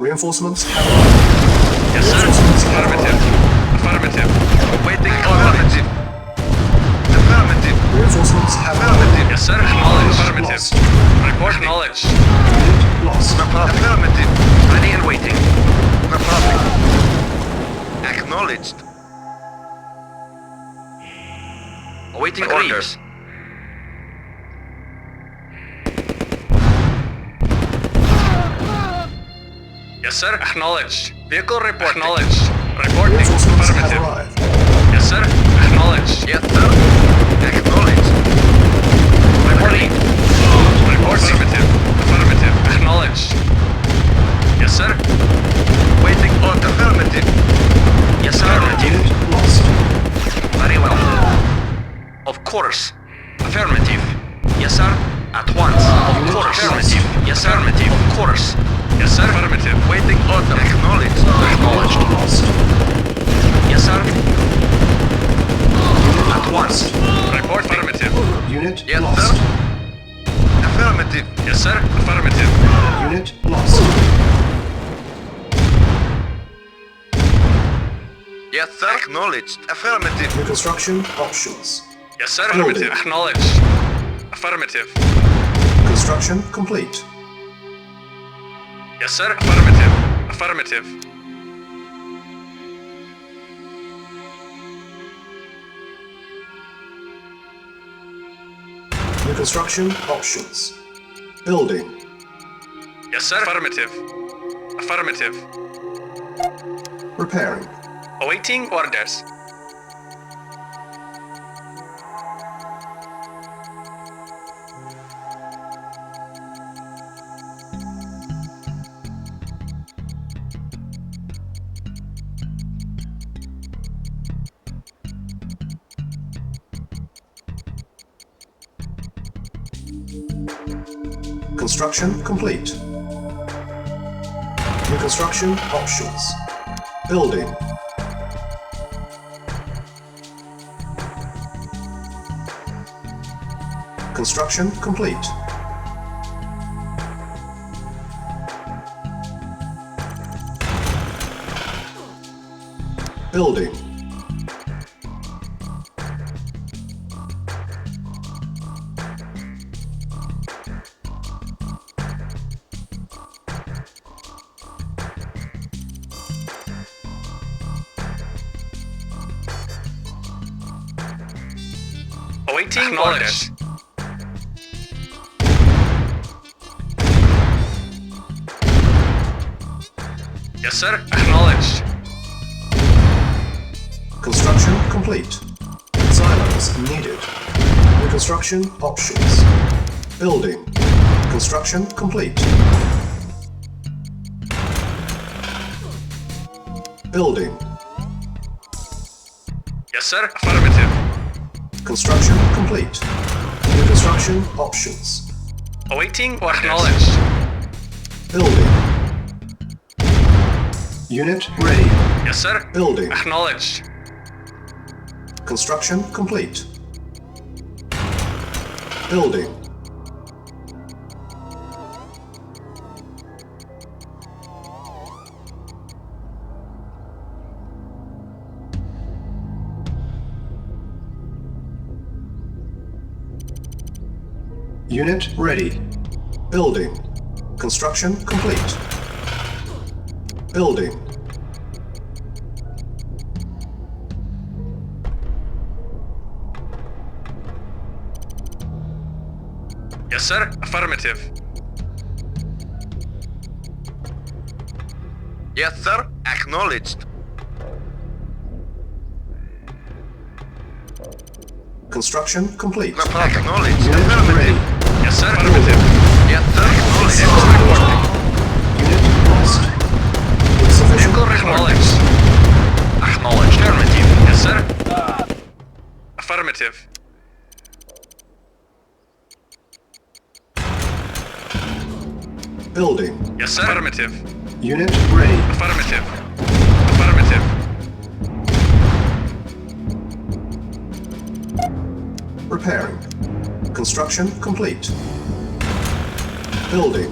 Reinforcements have arrived. Yes, sir. Reinforcements have Affirmative. arrived. Affirmative. Waiting orders. Affirmative. Reinforcements have Affirmative. arrived. Yes, sir. Acknowledge. Affirmative. Lost. Report knowledge. Unit lost. Affirmative. Ready and waiting. Affirmative. Acknowledged. Awaiting orders. Yes, sir. Acknowledged. Vehicle report. Acknowledged. Reporting. Reinforcements have Affirmative. arrived. Yes, sir. Acknowledged. Yes, sir. Acknowledged. Reporting. Report. Affirmative. Affirmative. Acknowledged. Yes, sir. Waiting on affirmative. Yes, sir. Unit lost. Very well. Of course. Affirmative. Yes, sir. At once. Of course. Affirmative. Yes, sir. Affirmative. Of course. Yes, sir. Affirmative. Waiting order. Acknowledged. Acknowledged. Lost. Yes, sir. At once. Report. Affirmative. Unit Yes, lost. sir. Affirmative. Yes, sir. Affirmative. Unit lost. Yes, sir. Acknowledged. Affirmative. New construction options. Yes, sir. Building. Affirmative. Acknowledged. Affirmative. Construction complete. Yes, sir. Affirmative. Affirmative. New construction options. Building. Yes, sir. Affirmative. Affirmative. Repairing. Awaiting orders. Construction complete. New construction options. Building. Construction complete. Building. Awaiting orders. Yes, sir. Acknowledged. Construction complete. Silos needed. New construction options. Building. Construction complete. Building. Yes, sir. Affirmative. Construction complete. New construction options. Awaiting orders. Acknowledged. Building. Unit ready. Yes, sir. Building. Acknowledged. Construction complete. Building. Unit ready. Building. Construction complete. Building. Yes, sir. Affirmative. Yes, sir. Acknowledged. Construction complete. Acknowledged. Unit ready. Yes, sir. Affirmative. Yes, sir. Acknowledged. Vehicle reporting. Unit lost. Insufficient Vehicle acknowledged. Acknowledged. Affirmative. Yes, sir. Affirmative. Building. Yes, sir. Affirmative. Unit ready. Affirmative. Affirmative. Repairing. Construction complete. Building.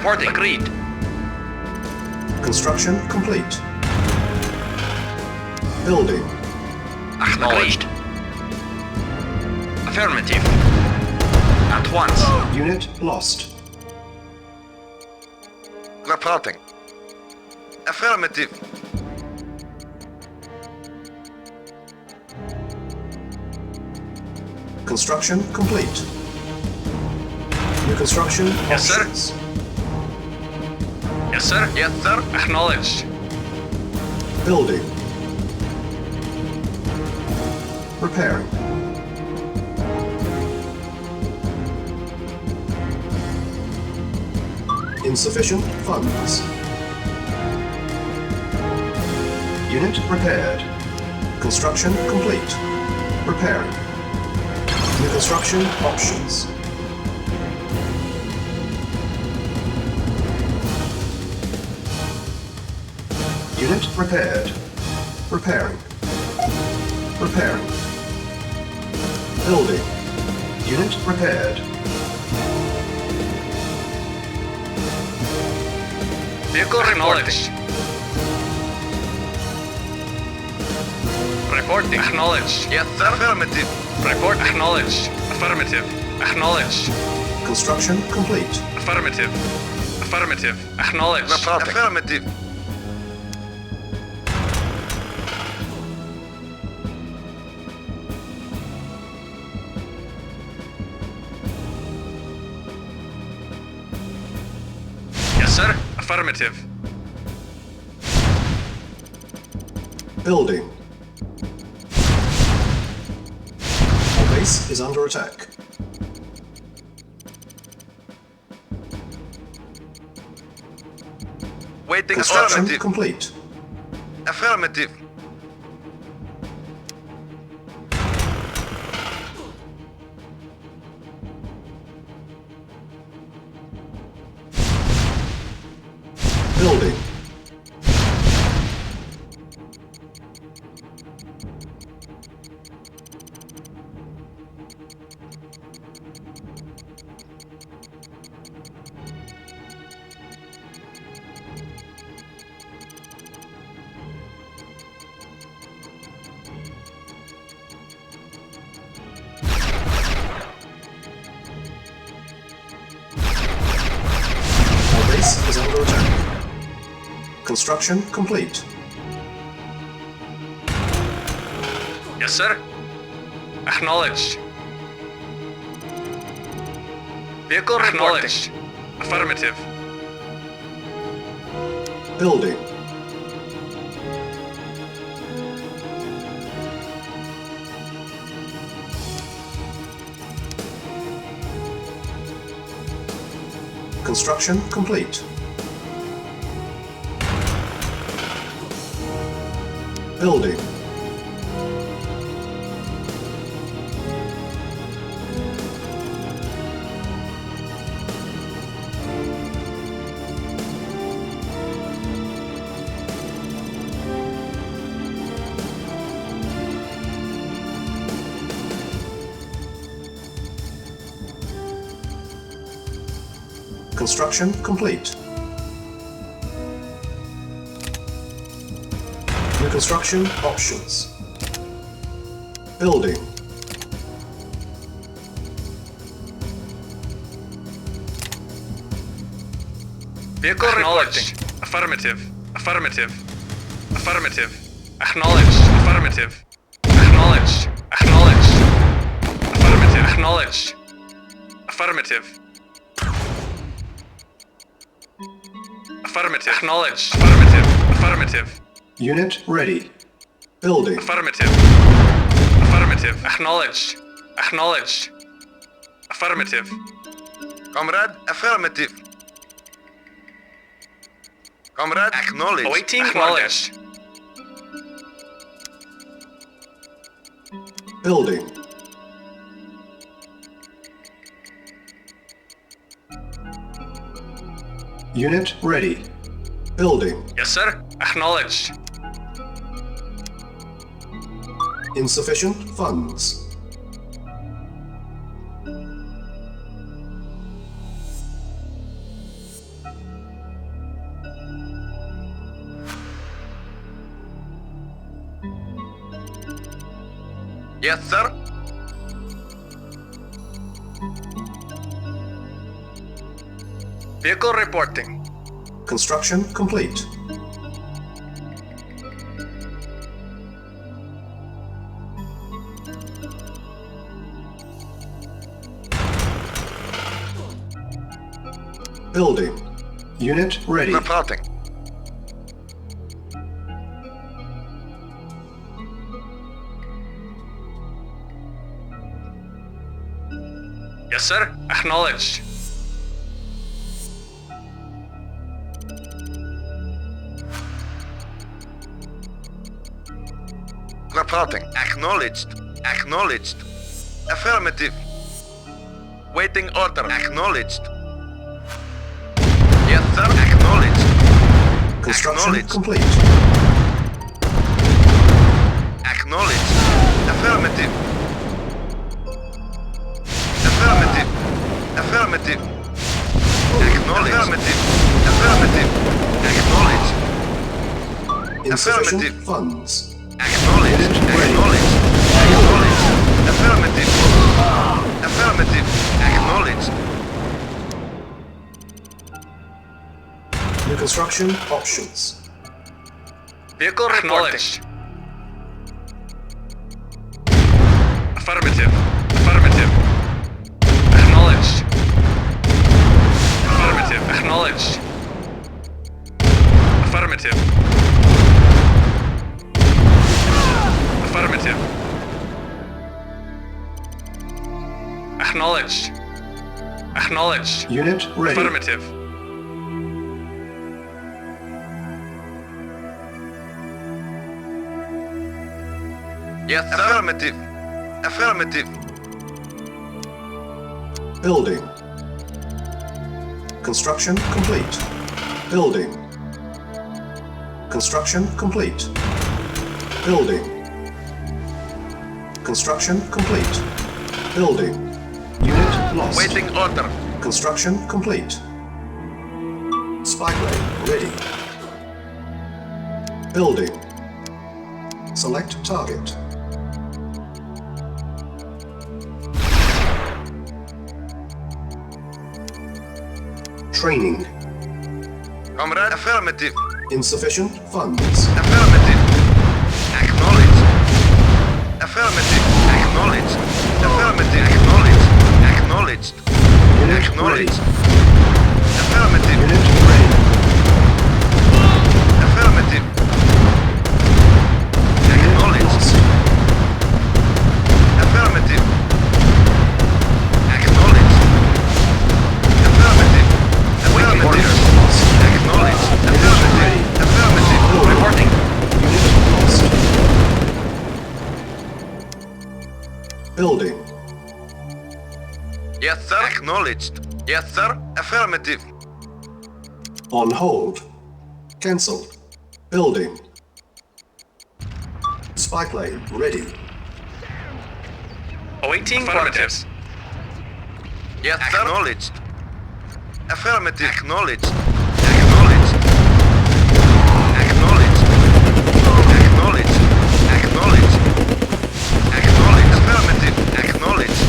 Reporting. Agreed. Construction complete. Building. Acknowledged. Affirmative. At once. Unit lost. Reporting. Affirmative. Construction complete. New construction Yes, sir. options. Yes, sir. Yes, sir. Acknowledged. Building. Repairing. Insufficient funds. Unit repaired. Construction complete. Repairing. New construction options. Unit repaired. Repairing. Repairing. Building. Unit repaired. Vehicle acknowledged. Reporting. Acknowledged. Yes, sir. Affirmative. Report. Acknowledged. Affirmative. Acknowledged. Construction complete. Affirmative. Affirmative. Acknowledged. Reporting. Affirmative. Yes, sir. Affirmative. Building. Our base is under attack. Waiting. Construction Affirmative. complete. Affirmative. Building. Our base is under attack. Construction complete. Yes, sir. Acknowledged. Vehicle acknowledged. Affirmative. Building. Construction complete. Building. Construction complete. New construction options. Building. Vehicle acknowledged. Affirmative. Affirmative. Affirmative. Acknowledged. Affirmative. Acknowledged. Acknowledged. Affirmative. Acknowledged. Affirmative. Affirmative. Acknowledged. Affirmative. Affirmative. Unit ready. Building. Affirmative. Affirmative. Acknowledged. Acknowledged. Affirmative. Comrade. Affirmative. Comrade. Acknowledge. Awaiting Acknowledged. acknowledged. Building. Unit ready. Building. Yes, sir. Acknowledged. Insufficient funds. Yes, sir. Vehicle reporting. Construction complete. Building. Unit ready. Reporting. Yes, sir. Acknowledged. Reporting. Acknowledged. Acknowledged. Affirmative. Waiting order. Acknowledged. Yes, sir. Acknowledged. Construction Acknowledged. complete. Acknowledged. Affirmative. Affirmative. Affirmative. Acknowledged. Affirmative. Affirmative. Acknowledged. Insufficient Affirmative. funds. Acknowledged. Unit ready. Acknowledged. Acknowledged. Affirmative. Affirmative. Acknowledged. New construction options. Vehicle acknowledged. Affirmative. Affirmative. Acknowledged. Affirmative. Acknowledged. Affirmative. Affirmative. Acknowledged. Acknowledged. Unit ready. Affirmative. Yes, sir. Affirmative. Affirmative. Building. Construction complete. Building. Construction complete. Building. Construction complete. Building. Unit lost. Waiting order. Construction complete. Spy plane ready. Building. Select target. Training. Comrade. Affirmative. Insufficient funds. Affirmative. Acknowledged. Affirmative. Acknowledged. Affirmative. Acknowledged. Acknowledged. Unit Acknowledged. ready. Affirmative. Unit ready. Affirmative. Unit Acknowledged. lost. Affirmative. Acknowledged. Affirmative. Waiting Affirmative. orders lost. Acknowledged. Unit ready. Affirmative. Affirmative. Reporting. Unit lost. Building. Yes, sir. Acknowledged. Yes, sir. Affirmative. On hold. Cancelled. Building. Spy plane ready. Awaiting coordinates. Yes, sir. Acknowledged. Affirmative. Acknowledged. Acknowledged. Acknowledged. Acknowledged. Acknowledged. Acknowledged. Affirmative. Acknowledged.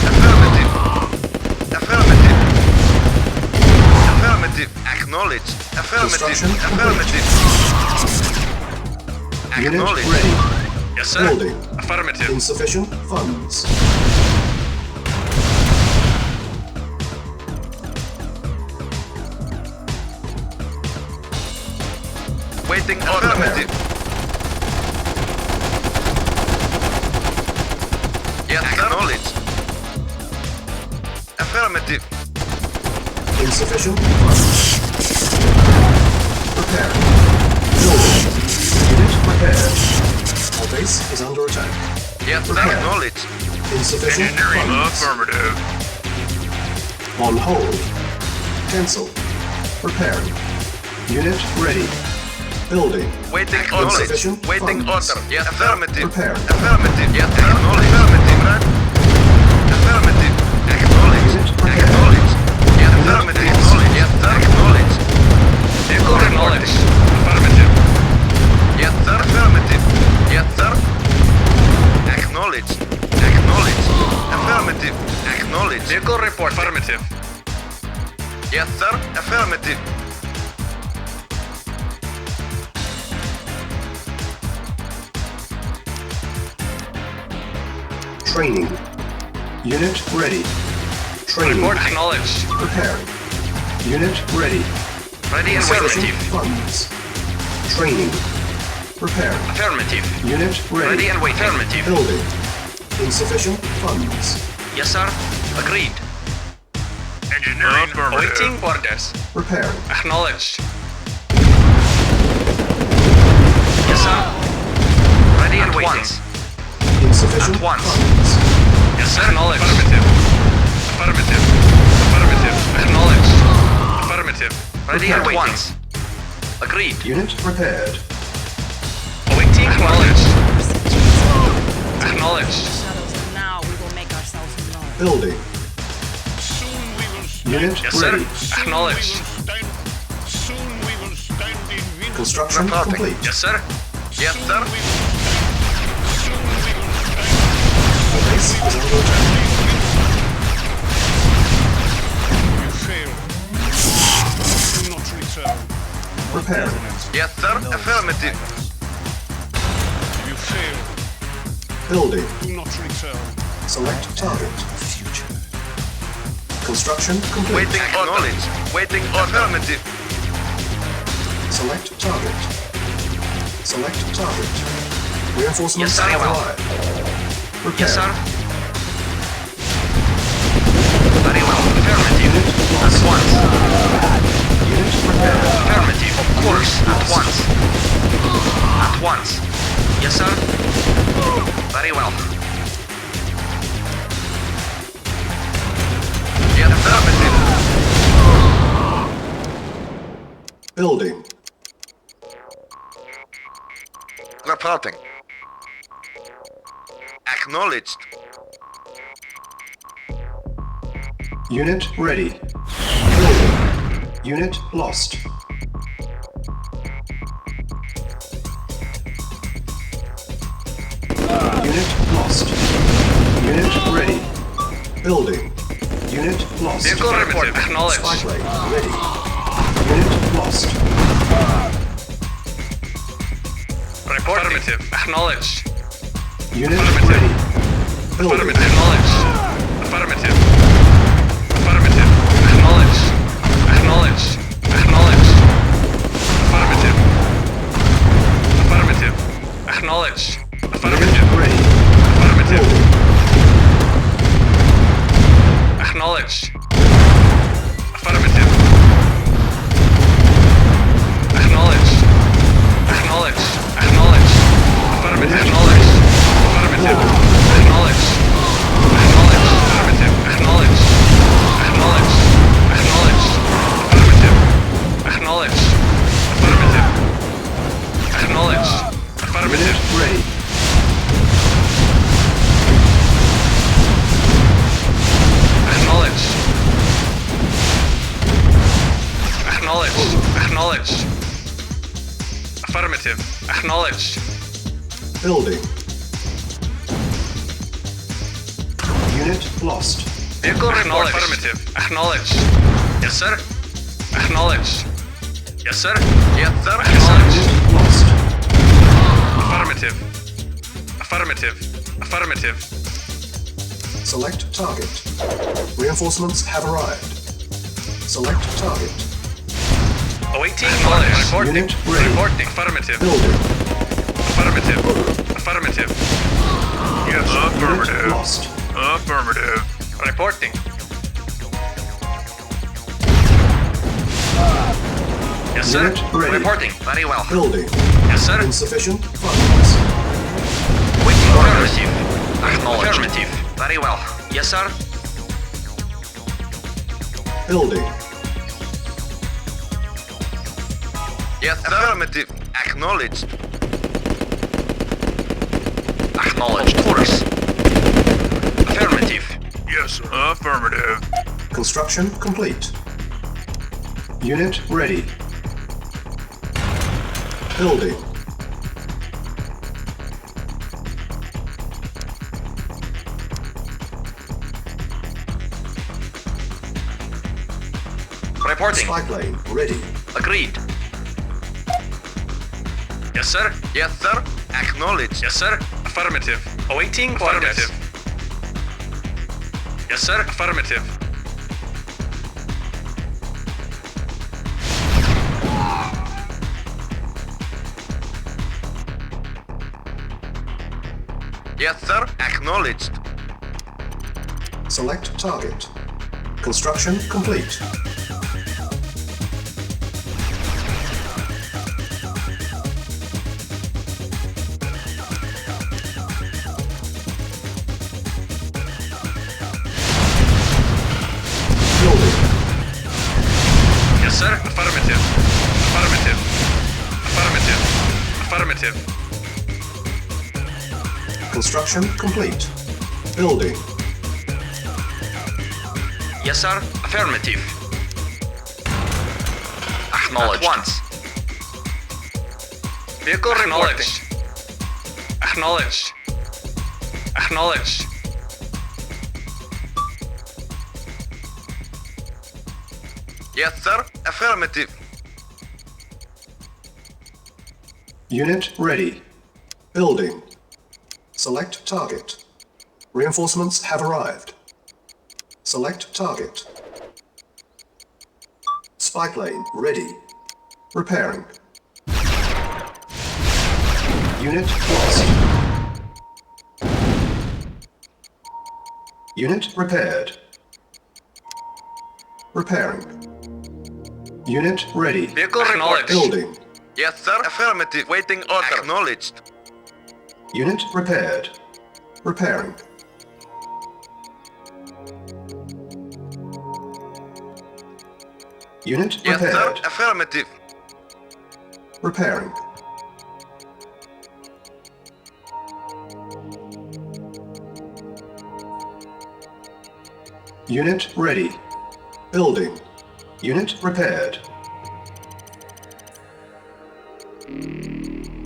Affirmative. Affirmative. Affirmative. Acknowledged. Affirmative. Construction Affirmative. Unit Acknowledged. ready. Yes, sir. Building. Affirmative. Insufficient funds. Waiting order. Affirmative. Yes, acknowledged. Affirmative. Insufficient funds. Prepare. Building. Unit prepared. Our base is under attack. Yes, Prepare. acknowledged. Insufficient funds. affirmative. On hold. Cancel. Preparing. Unit ready. Building. Waiting order. Insufficient Waiting funds. order. Yes, affirmative. Prepare. Affirmative. Yes, acknowledged. Affirmative. Affirmative. Acknowledged. Unit prepared. Acknowledged. Yes, affirmative. Acknowledged. Yes, sir. Acknowledged. Vehicle acknowledged. Affirmative. Yes, sir. Affirmative. Yes, sir. Affirmative. Yes, sir. Affirmative. Training. Unit ready. Training. Report acknowledged. Preparing. Unit ready. Ready and Insufficient waiting. funds. Training. Preparing. Affirmative. Unit ready. Ready and waiting. Affirmative. Building. Insufficient funds. Yes, sir. Agreed. Engineering. Awaiting orders. Preparing. Acknowledged. Yes, sir. Ready and At waiting. once. Insufficient At once. funds. Yes, sir. Acknowledged. Affirmative. Affirmative. Affirmative. Acknowledged. Affirmative. Ready and Prepared. waiting. Once. Agreed. Unit prepared. Awaiting acknowledged. Acknowledged. Shadows, and now we will make ourselves known. Building. Soon we will stand. Unit Yes, sir. ready. Acknowledged. Soon we will stand in winter. Construction Reporting. complete. Yes, sir. Yes, sir. Soon we will stand. Our base is under attack. You fail. Do not return. Preparing. Yes, sir. Affirmative. You fail. Building. Do not return. Select target. Construction complete. Waiting acknowledged. Waiting affirmative. Select target. Select target. Reinforcements Yes, sir. have Very well. arrived. Prepare. Yes, sir. Very well. Affirmative. At once. Unit prepared. Affirmative. Of course. At once. At once. Yes, sir. Very well. Yes, affirmative. Building. Reporting. Acknowledged. Unit ready. Building. Unit lost. Unit lost. Unit ready. Building. Unit lost. Vehicle report. Acknowledged. Spy plane ready. Unit lost. Report. Affirmative. Acknowledged. Unit Affirmative. ready. Building. Affirmative. Acknowledged. Affirmative. Affirmative. Acknowledged. Acknowledged. Acknowledged. Affirmative. Affirmative. Acknowledged. Affirmative. Unit ready. Affirmative. Building. Acknowledged. Affirmative. Acknowledged. Acknowledged. Acknowledged. Affirmative. Acknowledged. Affirmative. Acknowledged. Acknowledged. Affirmative. Acknowledged. Acknowledged. Acknowledged. Affirmative. Acknowledged. Affirmative. Acknowledged. Affirmative. Unit ready. Acknowledged. Acknowledged. Acknowledged. Affirmative. Acknowledged. Building. Unit lost. Vehicle report. Affirmative. Acknowledged. Yes, sir. Acknowledged. Yes, sir. Yes, sir. Acknowledged. Unit lost. Affirmative. Affirmative. Affirmative. Select target. Reinforcements have arrived. Select target. Awaiting orders. Reporting. Unit ready. Reporting. Affirmative. Building. Affirmative. Affirmative. Yes, Unit lost. Affirmative. Reporting. Yes, sir. Unit ready. Reporting. Very well. Building. Yes, sir. Insufficient funds. Waiting affirmative. Acknowledged. Affirmative. Very well. Yes, sir. Building. Yes, sir. Affirmative. Acknowledged. Acknowledged. Of course. Affirmative. Yes, sir. Affirmative. Construction complete. Unit ready. Building. Reporting. Spy plane ready. Agreed. Yes, sir. Yes, sir. Acknowledged. Yes, sir. Affirmative. Awaiting affirmative. Yes, sir. Affirmative. Yes, sir. Acknowledged. Select target. Construction complete. Building. Yes, sir. Affirmative. Affirmative. Affirmative. Affirmative. Construction complete. Building. Yes, sir. Affirmative. Acknowledged. At once. Vehicle acknowledged. Acknowledged. Acknowledged. Yes, sir. Affirmative. Unit ready. Building. Select target. Reinforcements have arrived. Select target. Spy plane ready. Repairing. Unit lost. Unit repaired. Repairing. Unit ready. Vehicle acknowledged. Building. Yes, sir. Affirmative. Waiting order. Acknowledged. Unit repaired. Repairing. Unit Yes, sir. repaired. Affirmative. Repairing. Unit ready. Building. Unit repaired.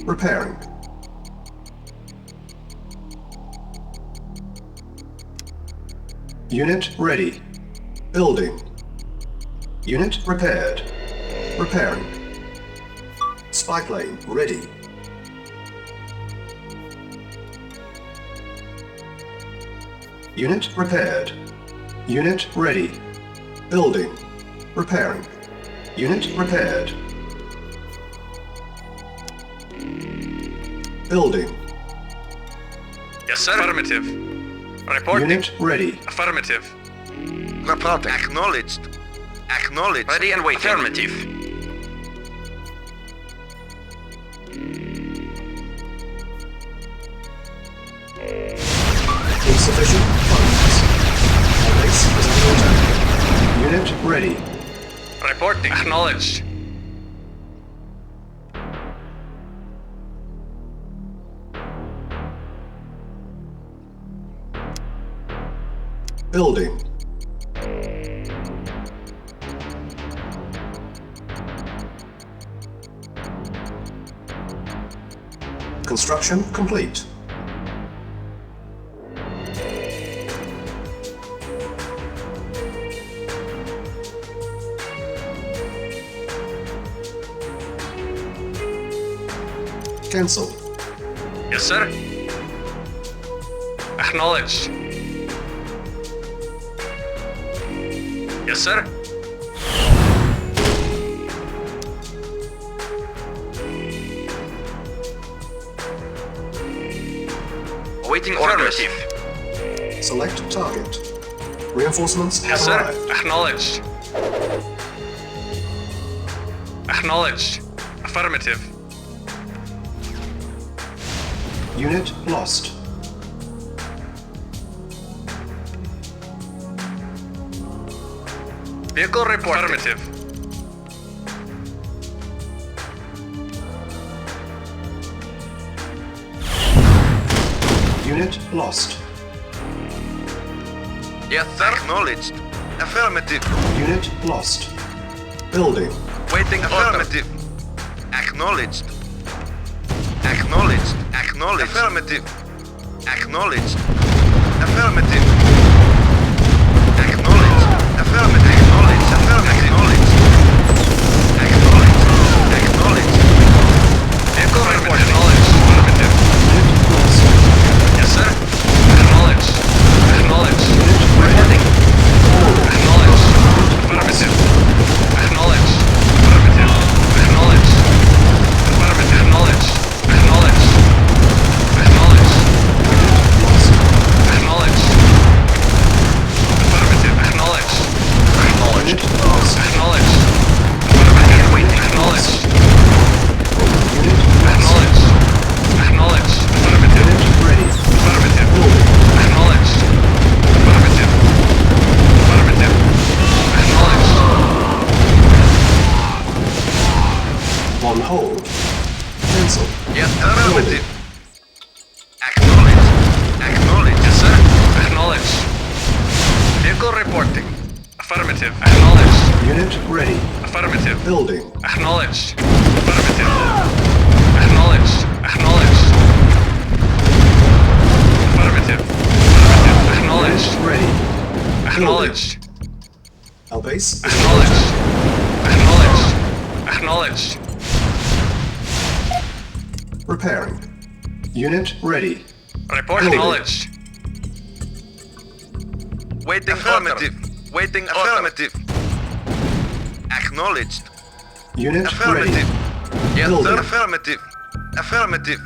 Repairing. Unit ready. Building. Unit repaired. Repairing. Spy plane ready. Unit repaired. Unit ready. Building. Repairing. Unit repaired. Building. Yes, sir. Affirmative. Reporting. Unit ready. Affirmative. Reporting. Acknowledged. Acknowledged. Ready and waiting. Affirmative. Insufficient funds. Our base is under attack. Unit ready. Reporting. Acknowledged. Building. Construction complete. Cancel. Yes, sir. Acknowledged. Yes, sir. Awaiting Orders. affirmative. Select target. Reinforcements have Yes, sir. arrived. Acknowledged. Acknowledged. Affirmative. Unit lost. Vehicle report. Affirmative. Unit lost. Yes, sir. Acknowledged. Affirmative. Unit lost. Building. Waiting affirmative. Acknowledged. Acknowledged. Acknowledged. Affirmative. Acknowledged. Affirmative. Acknowledged. Affirmative. Acknowledged. Affirmative. Acknowledged. Vehicle reporting. Affirmative. Acknowledged. Unit ready. Affirmative. Building. Acknowledged. Affirmative. Acknowledged. Acknowledged. Affirmative. Affirmative. Acknowledged. Unit ready. Acknowledged. Our base is Acknowledged. Acknowledged. Acknowledged. repairing. Unit ready. Report Building. acknowledged. Waiting affirmative. Waiting affirmative. Acknowledged. Unit Affirmative. ready. Yes, Building. sir. Affirmative. Affirmative.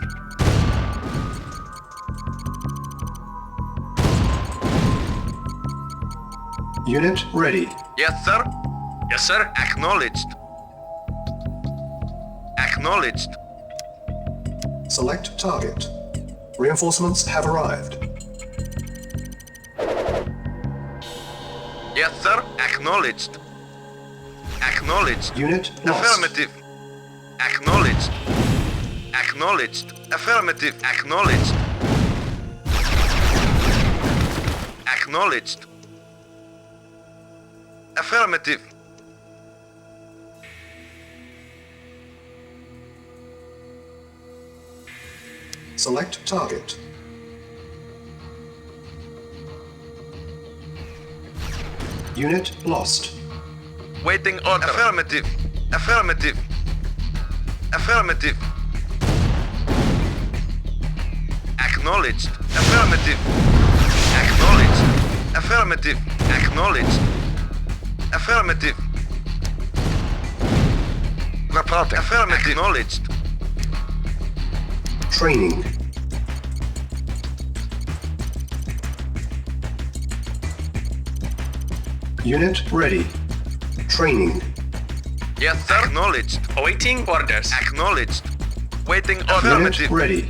Unit ready. Yes, sir. Yes, sir. Acknowledged. Acknowledged. Select target. Reinforcements have arrived. Yes, sir. Acknowledged. Acknowledged. Unit lost. Affirmative. Acknowledged. Acknowledged. Affirmative. Acknowledged. Acknowledged. Affirmative. Select target. Unit lost. Waiting order. Affirmative. Affirmative. Affirmative. Acknowledged. Affirmative. Acknowledged. Affirmative. Acknowledged. Affirmative. Reporting. Affirmative. Acknowledged. Training. Unit ready. Training. Yes, sir. Acknowledged. Awaiting orders. Acknowledged. Waiting Unit affirmative. ready.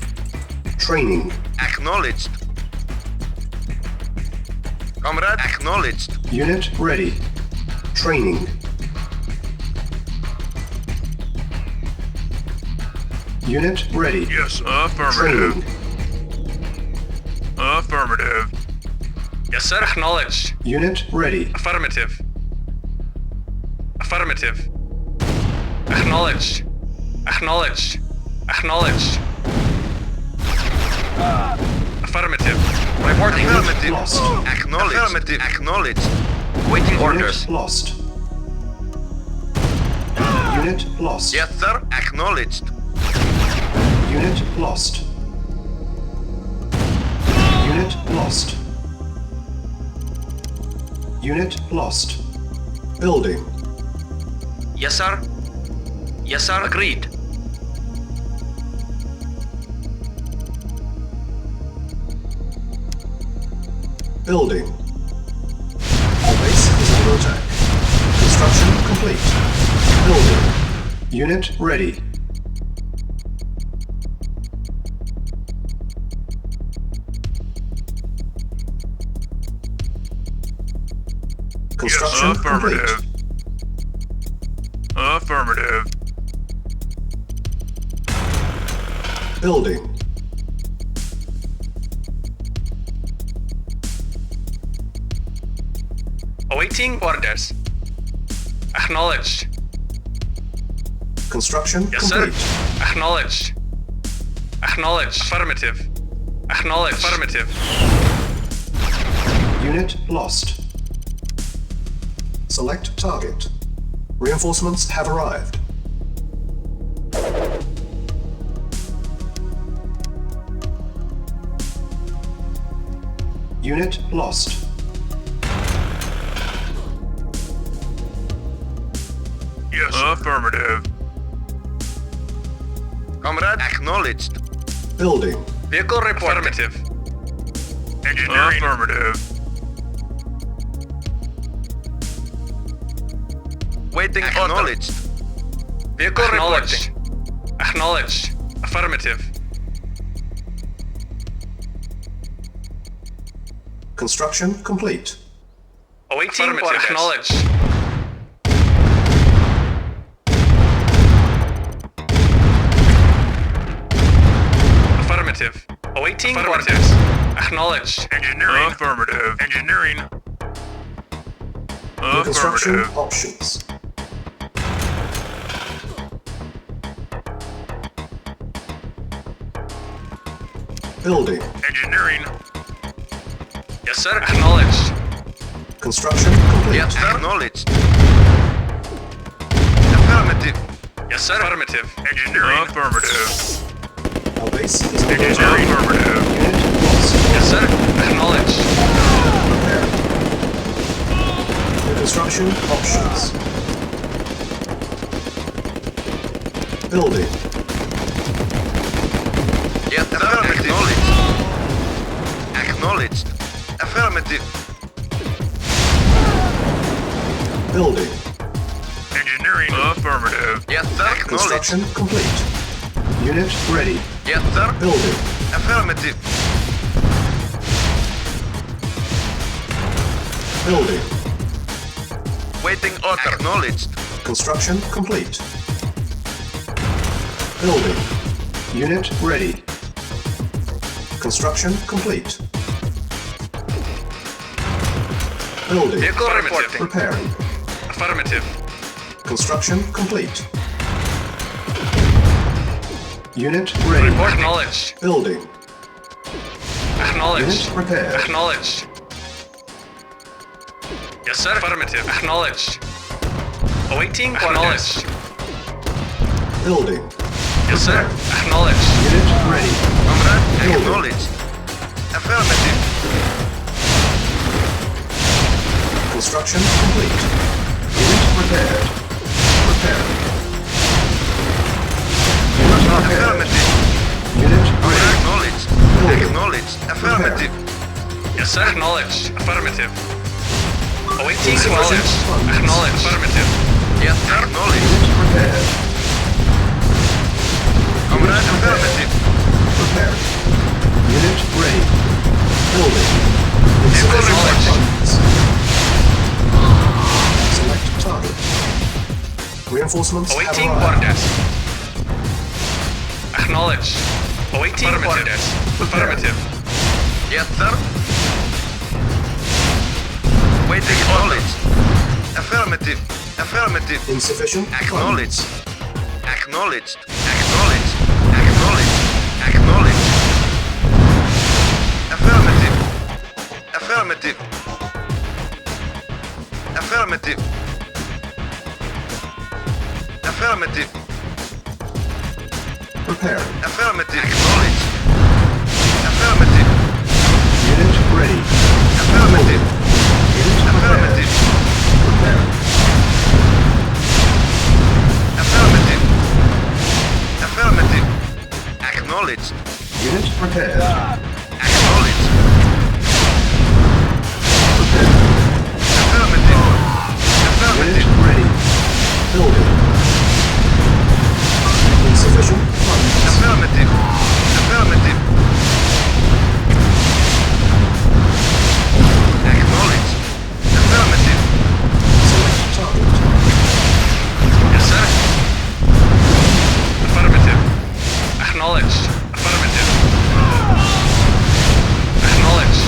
Training. Acknowledged. Comrade. Acknowledged. Unit ready. Training. Unit ready. Yes, affirmative. Training. Affirmative. Yes, sir. Acknowledged. Unit ready. Affirmative. Affirmative. Acknowledged. Acknowledged. Acknowledged. Affirmative. Reporting. Affirmative. Lost. Acknowledged. Affirmative. Acknowledged. Waiting orders. Unit lost. Unit lost. Yes, sir. Acknowledged. Unit lost. Unit lost. Unit lost. Building. Yes, sir. Yes, sir. Agreed. Building. Our base is under attack. Construction complete. Building. Unit ready. Construction Yes, affirmative. complete. Affirmative. Building. Awaiting orders. Acknowledged. Construction Yes, complete. sir. Acknowledged. Acknowledged. Affirmative. Acknowledged. Affirmative. Unit lost. Select target. Reinforcements have arrived. Unit lost. Yes, affirmative. Comrade. Acknowledged. Building. Vehicle report. Affirmative. Engineering. Affirmative. Waiting acknowledged. Vehicle acknowledged. Acknowledged. Affirmative. Construction complete. Awaiting orders. Acknowledged. Affirmative. Awaiting orders. Acknowledged. Engineering. Affirmative. Engineering. New construction Affirmative. options. Building. Engineering. Yes, sir. Acknowledged. Construction complete. Yes, sir. Acknowledged. Affirmative. Yes, sir. Affirmative. Engineering. Affirmative. Our base is under Engineering. attack. Affirmative. Unit lost. Yes, sir. Acknowledged. Prepare. New construction options. Building. Yes, sir. Acknowledged. Acknowledged. Affirmative. Building. Engineering. Affirmative. Yes, sir. Acknowledged. Construction complete. Unit ready. Yes, sir. Building. Affirmative. Building. Waiting order. Acknowledged. Construction complete. Building. Unit ready. Construction complete. Building. Vehicle Affirmative. reporting. Preparing. Affirmative. Construction complete. Unit ready. Acknowledged. Building. Acknowledged. Unit prepared. Acknowledged. Yes, sir. Affirmative. Acknowledged. Awaiting. Acknowledged. Building. Yes, sir. Acknowledged. Unit ready. Comrade. Building. Acknowledged. Affirmative. Construction complete. Unit prepared. Preparing. Unit prepared. Affirmative. Unit Comrade. ready. Acknowledged. Building. Acknowledged. Affirmative. Yes, sir. Acknowledged. Affirmative. Awaiting. Insufficient Acknowledged. funds. Acknowledged. Affirmative. Yes, sir. Acknowledged. Unit prepared. Comrade. Unit prepared. Affirmative. Preparing. Unit ready. Building. Insufficient Acknowledged. funds. Select target. Reinforcements have Awaiting arrived. orders. Acknowledged. Awaiting orders. Affirmative. Yes, sir. Waiting acknowledged. Affirmative. Affirmative. Insufficient Acknowledged. funds. Acknowledged. Acknowledged. Acknowledged. Acknowledged. Affirmative. Affirmative. Affirmative. Affirmative. Preparing. Affirmative. Acknowledged. Affirmative. Unit ready. Affirmative. Unit prepared. Affirmative. Preparing. Affirmative. Affirmative. Acknowledged. Unit prepared. Acknowledged. Prepared. Affirmative. Unit Affirmative. ready. Building. Insufficient funds. Affirmative. Affirmative. Acknowledged. Affirmative. Select target. Yes, sir. Affirmative. Acknowledged. Affirmative. Acknowledged.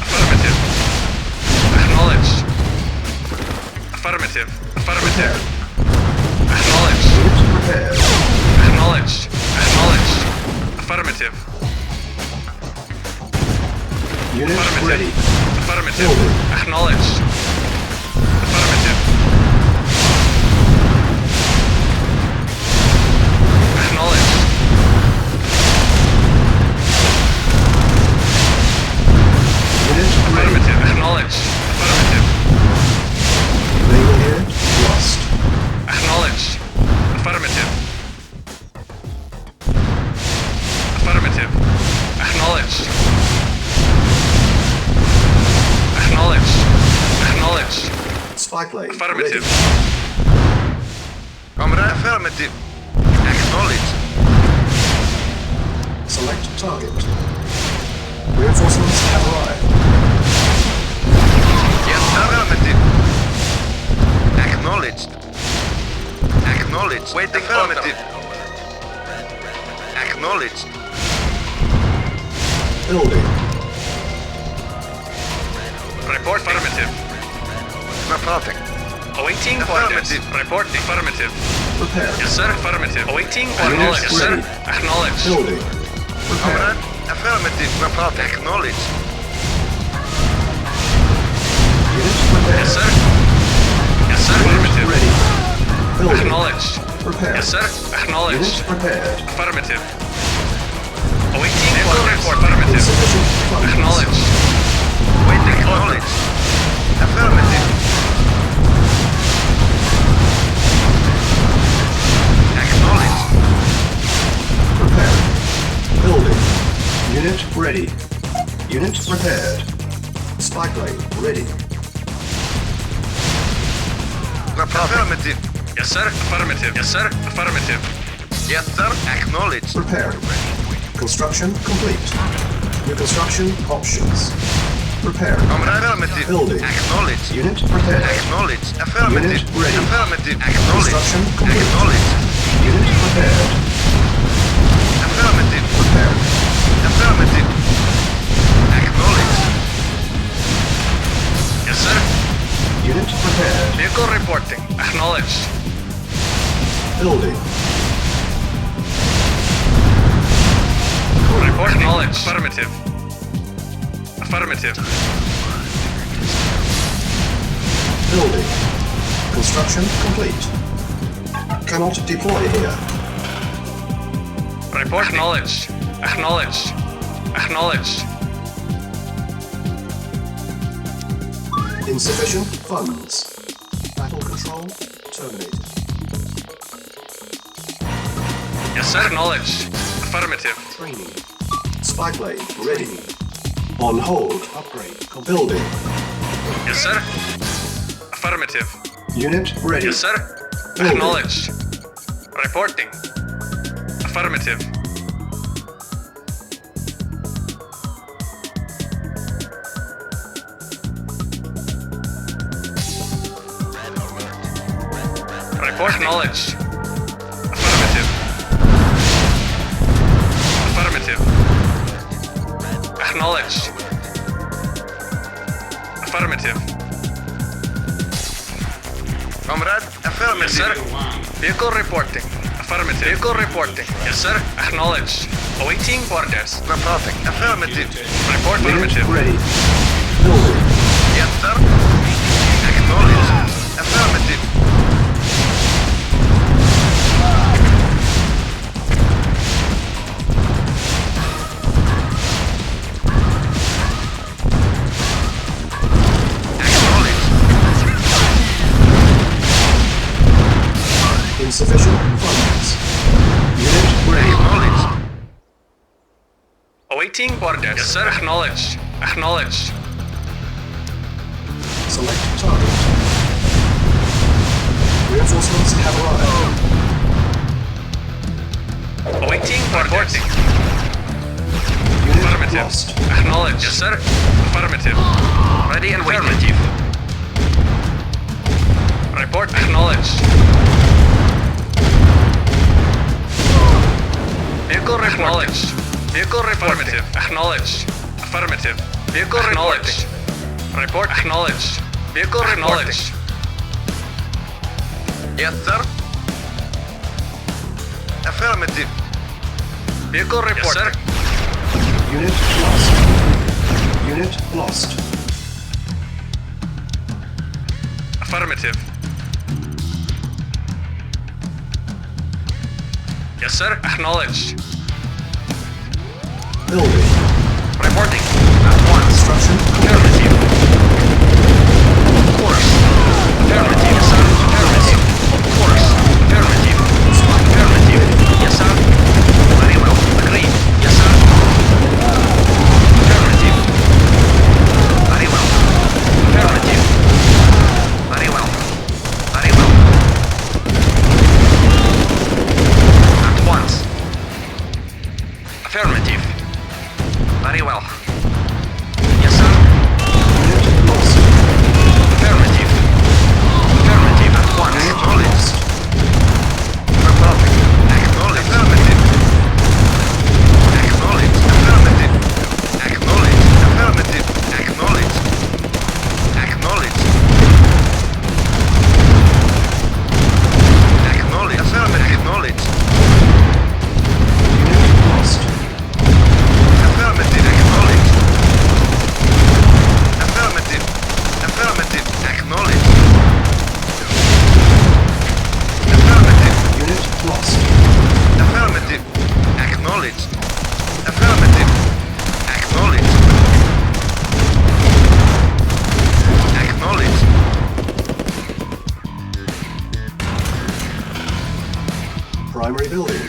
Affirmative. Acknowledged. Affirmative. Affirmative. Acknowledged. Unit prepared. Acknowledged. Acknowledged. Affirmative. Unit Affirmative. ready. Affirmative. Building. Acknowledged. Affirmative. Acknowledged. Unit ready. Affirmative. Acknowledged. Affirmative. Naval unit lost. Acknowledged. Affirmative. Affirmative. Acknowledged. Acknowledged. Acknowledged. Spy plane Affirmative. ready. Comrade. Affirmative. Acknowledged. Select target. Reinforcements have arrived. Yes, affirmative. Acknowledged. Acknowledged. Waiting affirmative. Acknowledged. Building. Report affirmative. Reporting. Awaiting orders. Affirmative. Report affirmative. Prepared. Yes, sir. Affirmative. Awaiting Unit orders. Yes, sir. ready. Acknowledge. Building. Comrade. Prepared. Affirmative. Reporting. Acknowledge. Unit prepared. Yes, sir. Yes, sir. Unit Affirmative. ready. Building. Acknowledged. Prepared. Yes, sir. Acknowledged. Unit prepared. Affirmative. Awaiting orders. Affirmative. Insufficient funds. Acknowledged. Waiting orders. Affirmative. Acknowledge. Prepared. Building. Unit ready. Unit prepared. Spy plane ready. Affirmative. Yes, sir. Affirmative. Yes, sir. Affirmative. Yes, sir. Acknowledge. Prepared. Construction complete. New construction options. Prepared. Comrade. Affirmative. Building. Acknowledge. Unit prepared. Acknowledge. Affirmative. Unit ready. Affirmative. Acknowledge. Construction complete. Acknowledge. Unit prepared. Affirmative. Prepared. Affirmative. Acknowledge. Yes, sir. Unit prepared. Vehicle reporting. Acknowledged. Building. Report acknowledged. Affirmative. Affirmative. Building. Construction complete. Cannot deploy here. Report acknowledged. Acknowledged. Acknowledged. Insufficient funds. Battle control terminated. Yes, sir. Acknowledged. Affirmative. Training. Spy plane ready. On hold. Upgrade. Building. Yes, sir. Affirmative. Unit ready. Yes, sir. Building. Acknowledged. Reporting. Affirmative. Report acknowledged. Affirmative. Affirmative. Acknowledged. Affirmative. Comrade. Affirmative. Yes, sir. Vehicle reporting. Affirmative. Vehicle reporting. Yes, sir. Acknowledged. Awaiting orders. Reporting. Affirmative. Report Unit affirmative. ready. Building. Yes, sir. Acknowledge. Affirmative. Acknowledge. Insufficient funds. Unit ready. Acknowledge. Awaiting orders. Yes, sir. Acknowledged. Acknowledged. Select target. Reinforcements have arrived. Awaiting reporting. Unit Affirmative. lost. Acknowledged. Yes, sir. Affirmative. Ready and waiting. Affirmative. Report acknowledged. Vehicle acknowledged. Vehicle affirmative. Acknowledged. Affirmative. Vehicle acknowledged. Report acknowledged. Vehicle acknowledged. Yes, sir. Affirmative. Vehicle Yes, sir. reporting. Unit lost. Unit lost. Affirmative. Yes, sir. Acknowledged. Building. Reporting. At once. Construction. Affirmative. Of course. Affirmative. Yes, sir. Affirmative. Of course. Affirmative. Affirmative. Yes, sir. Very well. Agreed. Yes, sir. Affirmative. Very well. Affirmative. Very well. Very well. At once. Affirmative. Very well. Yes, sir. Unit lost. Affirmative. Affirmative at once. Acknowledge. Reporting. Acknowledge. Affirmative. Acknowledge. Affirmative. Acknowledge. Affirmative. Acknowledge. Acknowledge.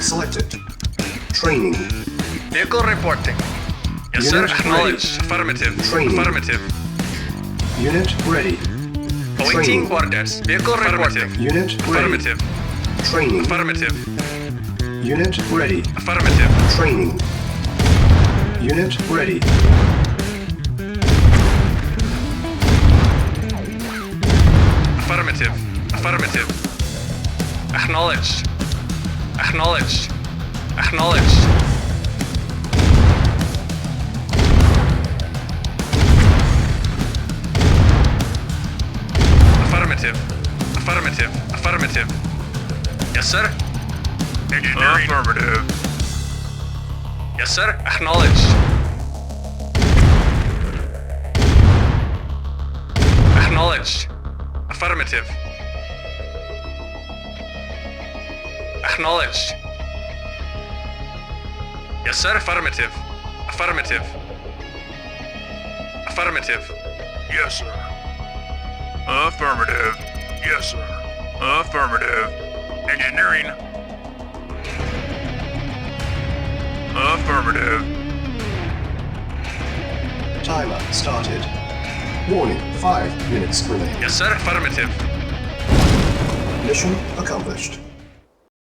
selected. Training. Vehicle reporting. Yes, sir. Unit Acknowledged. ready. Affirmative. Training. Affirmative. Unit ready. Awaiting Training. orders. Vehicle reporting. Unit ready. Affirmative. Training. Affirmative. Unit ready. Affirmative. Training. Unit ready. Affirmative. Affirmative. Acknowledged. Acknowledged. Acknowledged. Affirmative. Affirmative. Affirmative. Yes, sir. Engineering. Affirmative. Yes, sir. Acknowledged. Acknowledged. Affirmative. Acknowledged. Yes, sir. Affirmative. Affirmative. Affirmative. Yes, sir. Affirmative. Yes, sir. Affirmative. Engineering. Affirmative. Timer started. Warning, 5 minutes remaining. Yes, sir. Affirmative. Mission accomplished.